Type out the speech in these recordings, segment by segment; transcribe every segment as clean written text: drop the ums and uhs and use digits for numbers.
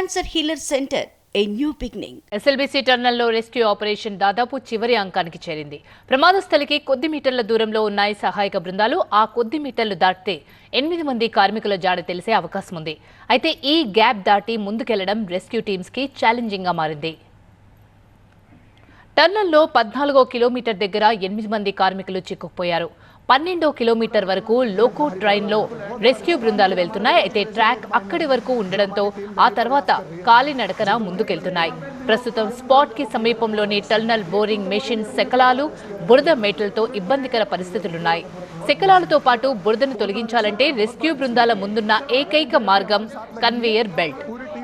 Cancer Healer Center, a new beginning. SLBC టన్నెల్లో rescue operation దాదాపు చివరి అంకానికి చేరింది. ప్రమాద స్థలికి కొద్ది మీటర్ల దూరంలో ఉన్నాయి సహాయక బృందాలు. ఆ కొద్ది మీటర్లు దాటితే 8 మంది కార్మికుల జాడ తెలిసే అవకాశం ఉంది. అయితే ఈ గ్యాప్ దాటి ముందుకెళ్లడం రెస్క్యూ టీమ్స్ కి ఛాలెంజింగ్ గా మారింది. టన్నెల్లో 14వ కిలోమీటర్ దగ్గర 8 మంది కార్మికులు చిక్కుకుపోయారు. 12వ కిలోమీటర్ వరకు లోకో ట్రైన్లో రెస్క్యూ బృందాలు వెళ్తున్నాయి. అయితే ట్రాక్ అక్కడి వరకు ఉండడంతో ఆ తర్వాత కాలినడకన ముందుకెళ్తున్నాయి. ప్రస్తుతం స్పాట్ కి సమీపంలోని టన్నెల్ బోరింగ్ మెషిన్ శకలాలు, బురద మేటలతో ఇబ్బందికర పరిస్థితులున్నాయి. శకలాలతో పాటు బురదను తొలగించాలంటే రెస్క్యూ బృందాల ముందున్న ఏకైక మార్గం కన్వేయర్ బెల్ట్.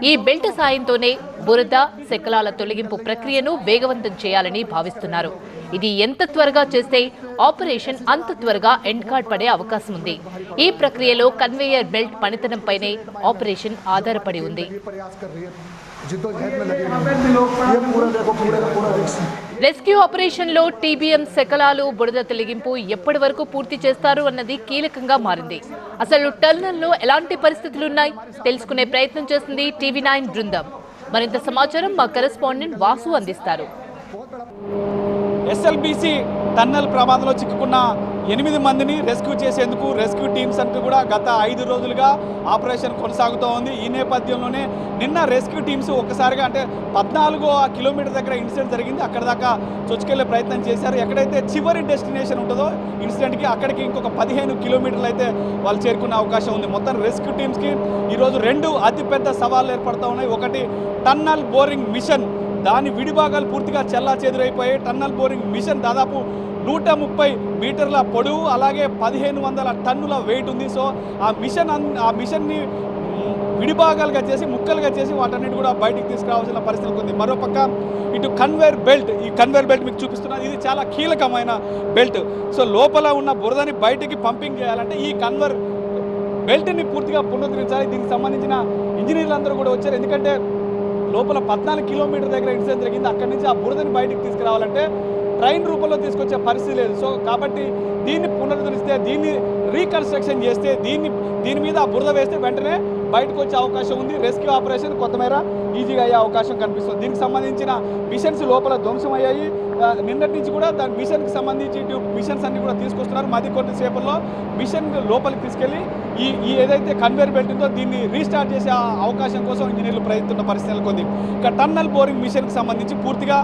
ఈ బెల్ట్ సాయంతోనే బురద, శకలాల తొలగింపు ప్రక్రియను వేగవంతం చేయాలని భావిస్తున్నారు. ఇది ఎంత త్వరగా చేస్తే ఆపరేషన్ అంత త్వరగా ఎండ్ కార్డ్ పడే అవకాశం ఉంది. ఈ ప్రక్రియలో కన్వేయర్ బెల్ట్ పనితనంపైనే ఆపరేషన్ ఆధారపడి ఉంది. రెస్క్యూ ఆపరేషన్ లో టీబీఎం శకలాలు, బురద తొలగింపు ఎప్పటి వరకు పూర్తి చేస్తారు అన్నది కీలకంగా మారింది. అసలు టన్నెల్లో ఎలాంటి పరిస్థితులున్నాయి తెలుసుకునే ప్రయత్నం చేస్తుంది టీవీ9 బృందం. మరింత సమాచారం మా కరెస్పాండెంట్ వాసు అందిస్తారు. ఎస్ఎల్బీసీ టన్నెల్ ప్రమాదంలో చిక్కుకున్న 8 మందిని రెస్క్యూ చేసేందుకు రెస్క్యూ టీమ్స్ అంటూ కూడా గత 5 రోజులుగా ఆపరేషన్ కొనసాగుతూ ఉంది. ఈ నేపథ్యంలోనే నిన్న రెస్క్యూ టీమ్స్ ఒక్కసారిగా అంటే 14వ కిలోమీటర్ దగ్గర ఇన్సిడెంట్ జరిగింది. అక్కడ దాకా చొచ్చుకెళ్లే ప్రయత్నం చేశారు. ఎక్కడైతే చివరి డెస్టినేషన్ ఉంటుందో ఇన్సిడెంట్కి అక్కడికి ఇంకొక 15 కిలోమీటర్లు అయితే వాళ్ళు చేరుకునే అవకాశం ఉంది. మొత్తం రెస్క్యూ టీమ్స్కి ఈరోజు 2 అతిపెద్ద సవాళ్ళు ఏర్పడుతూ ఉన్నాయి. ఒకటి టన్నెల్ బోరింగ్ మిషన్, దాని విడిభాగాలు పూర్తిగా చెల్లాచెదురైపోయాయి. టన్నెల్ బోరింగ్ మిషన్ దాదాపు 130 మీటర్ల పొడవు, అలాగే 1500 టన్నుల వెయిట్ ఉంది. సో ఆ మిషన్ని విడిభాగాలుగా చేసి, ముక్కలుగా చేసి వాటన్నిటి కూడా బయటికి తీసుకురావాల్సిన పరిస్థితి ఉంది. మరోపక్క ఇటు కన్వేయర్ బెల్ట్, ఈ కన్వేయర్ బెల్ట్ మీకు చూపిస్తున్నా, ఇది చాలా కీలకమైన బెల్ట్. సో లోపల ఉన్న బురదని బయటికి పంపింగ్ చేయాలంటే ఈ కన్వేయర్ బెల్ట్ని పూర్తిగా పునరుద్ధరించాలి. దీనికి సంబంధించిన ఇంజనీర్లు అందరూ కూడా వచ్చారు. ఎందుకంటే లోపల 14 కిలోమీటర్ దగ్గర ఇన్సిడెంట్ జరిగింది. అక్కడి నుంచి ఆ బురదని బయటికి తీసుకురావాలంటే ట్రైన్ రూపంలో తీసుకొచ్చే పరిస్థితి లేదు. సో కాబట్టి దీన్ని పునరుద్ధరిస్తే, దీన్ని రీకన్స్ట్రక్షన్ చేస్తే, దీని మీద ఆ బురద వేస్తే వెంటనే బయటకు వచ్చే అవకాశం ఉంది. రెస్క్యూ ఆపరేషన్ కొంతమేర ఈజీగా అయ్యే అవకాశం కనిపిస్తుంది. దీనికి సంబంధించిన మిషన్స్ లోపల ధ్వంసమయ్యాయి. నిన్నటి నుంచి కూడా దాని మిషన్కి సంబంధించి మిషన్స్ అన్ని కూడా తీసుకొస్తున్నారు. మధ్య కొద్దిసేపట్లో మిషన్ లోపలికి తీసుకెళ్ళి ఈ ఏదైతే కన్వేయర్ బెల్ట్ ఉందో దీన్ని రీస్టార్ట్ చేసే అవకాశం కోసం ఇంజనీర్లు ప్రయత్నిస్తున్న పరిస్థితి నెలకొంది. ఇక టన్నెల్ బోరింగ్ మిషన్కి సంబంధించి పూర్తిగా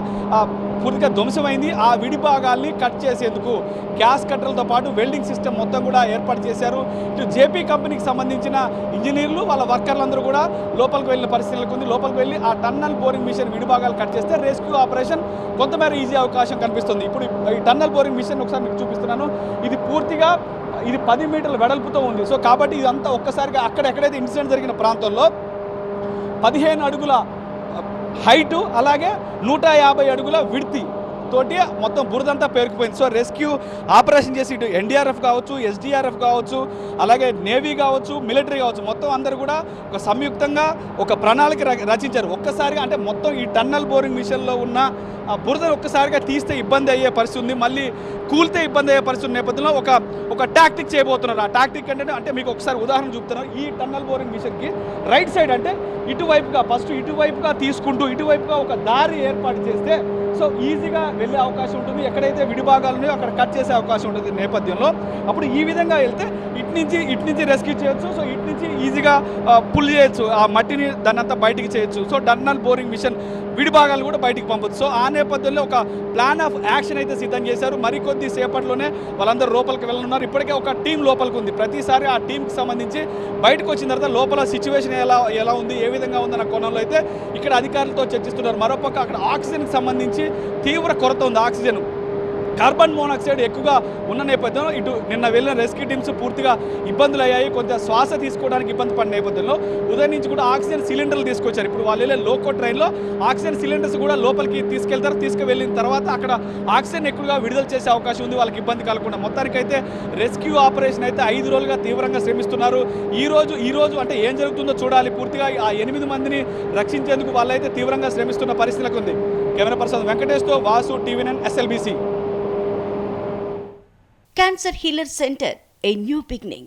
ధ్వంసమైంది. ఆ విడిభాగాల్ని కట్ చేసేందుకు గ్యాస్ కట్టర్లతో పాటు వెల్డింగ్ సిస్టమ్ మొత్తం కూడా ఏర్పాటు చేశారు. ఇటు జేపీ కంపెనీకి సంబంధించిన ఇంజనీర్లు, వాళ్ళ వర్కర్లందరూ కూడా లోపలికి వెళ్ళిన పరిస్థితి నెలకొంది. లోపలికి వెళ్ళి ఆ టన్నెల్ బోరింగ్ మిషన్ విడిభాగాలు కట్ చేస్తే రెస్క్యూ ఆపరేషన్ కొంతమేర ఈజీ అవకాశం కనిపిస్తుంది. ఇప్పుడు ఈ టన్నెల్ బోరింగ్ మిషన్ ఒకసారి మీకు చూపిస్తున్నాను. ఇది పూర్తిగా 10 మీటర్ల వెడల్పుతో ఉంది. సో కాబట్టి ఇదంతా ఒక్కసారిగా ఎక్కడైతే ఇన్సిడెంట్ జరిగిన ప్రాంతంలో 15 అడుగుల హైటు, అలాగే 150 అడుగుల విడ్త్ తోటి మొత్తం బురదంతా పేరుకుపోయింది. సో రెస్క్యూ ఆపరేషన్ చేసి ఇటు ఎన్డీఆర్ఎఫ్ కావచ్చు, ఎస్డీఆర్ఎఫ్ కావచ్చు, అలాగే నేవీ కావచ్చు, మిలిటరీ కావచ్చు, మొత్తం అందరూ కూడా ఒక సంయుక్తంగా ఒక ప్రణాళిక రచించారు. ఒక్కసారిగా అంటే మొత్తం ఈ టన్నెల్ బోరింగ్ మిషన్లో ఉన్న బురదను ఒక్కసారిగా తీస్తే ఇబ్బంది అయ్యే పరిస్థితి ఉంది, మళ్ళీ కూలితే ఇబ్బంది అయ్యే పరిస్థితి నేపథ్యంలో ఒక టాక్టిక్ చేయబోతున్నారు. ఆ టాక్టిక్ అంటే మీకు ఒకసారి ఉదాహరణ చూపుతున్నారు. ఈ టన్నెల్ బోరింగ్ మిషన్కి రైట్ సైడ్ అంటే ఇటువైపుగా తీసుకుంటూ ఇటువైపుగా ఒక దారి ఏర్పాటు చేస్తే సో ఈజీగా వెళ్ళే అవకాశం ఉంటుంది. ఎక్కడైతే విడిభాగాలు ఉన్నాయో అక్కడ కట్ చేసే అవకాశం ఉంటుంది నేపథ్యంలో. అప్పుడు ఈ విధంగా వెళ్తే ఇటు నుంచి రెస్క్యూ చేయొచ్చు. సో ఇటు నుంచి ఈజీగా పుల్ చేయొచ్చు, ఆ మట్టిని దాన్నంతా బయటికి చేయొచ్చు. సో టన్నెల్ బోరింగ్ మిషన్ విడిభాగాలు కూడా బయటికి పంపొచ్చు. సో ఆ నేపథ్యంలో ఒక ప్లాన్ ఆఫ్ యాక్షన్ అయితే సిద్ధం చేశారు. మరికొద్ది సేపట్లోనే వాళ్ళందరూ లోపలికి వెళ్ళనున్నారు. ఇప్పటికే ఒక టీం లోపలికి ఉంది. ప్రతిసారి ఆ టీంకి సంబంధించి బయటకు వచ్చిన తర్వాత లోపల సిచ్యువేషన్ ఎలా ఉంది, ఏ విధంగా ఉందన్న కోణంలో అయితే ఇక్కడ అధికారులతో చర్చిస్తున్నారు. మరోపక్క అక్కడ ఆక్సిజన్కి సంబంధించి తీవ్ర కొరత ఉంది. ఆక్సిజన్, కార్బన్ మోనాక్సైడ్ ఎక్కువగా ఉన్న నేపథ్యంలో ఇటు నిన్న వెళ్ళిన రెస్క్యూ టీమ్స్ పూర్తిగా ఇబ్బందులు అయ్యాయి. కొంత శ్వాస తీసుకోవడానికి ఇబ్బంది పడిన నేపథ్యంలో ఉదయం నుంచి కూడా ఆక్సిజన్ సిలిండర్లు తీసుకొచ్చారు. ఇప్పుడు వాళ్ళు వెళ్ళే లోకో ట్రైన్లో ఆక్సిజన్ సిలిండర్స్ కూడా లోపలికి తీసుకెళ్తారు. తీసుకువెళ్ళిన తర్వాత అక్కడ ఆక్సిజన్ ఎక్కువగా విడుదల చేసే అవకాశం ఉంది, వాళ్ళకి ఇబ్బంది కలగకుండా. మొత్తానికైతే రెస్క్యూ ఆపరేషన్ అయితే 5 రోజులుగా తీవ్రంగా శ్రమిస్తున్నారు. ఈ రోజు అంటే ఏం జరుగుతుందో చూడాలి. పూర్తిగా ఆ 8 మందిని రక్షించేందుకు వాళ్ళైతే తీవ్రంగా శ్రమిస్తున్న పరిస్థితులకు ఉంది. కెమెరా పర్సన్ వెంకటేష్తో వాసు, టీవీ9 SLBC. Cancer Healer Center, a new beginning.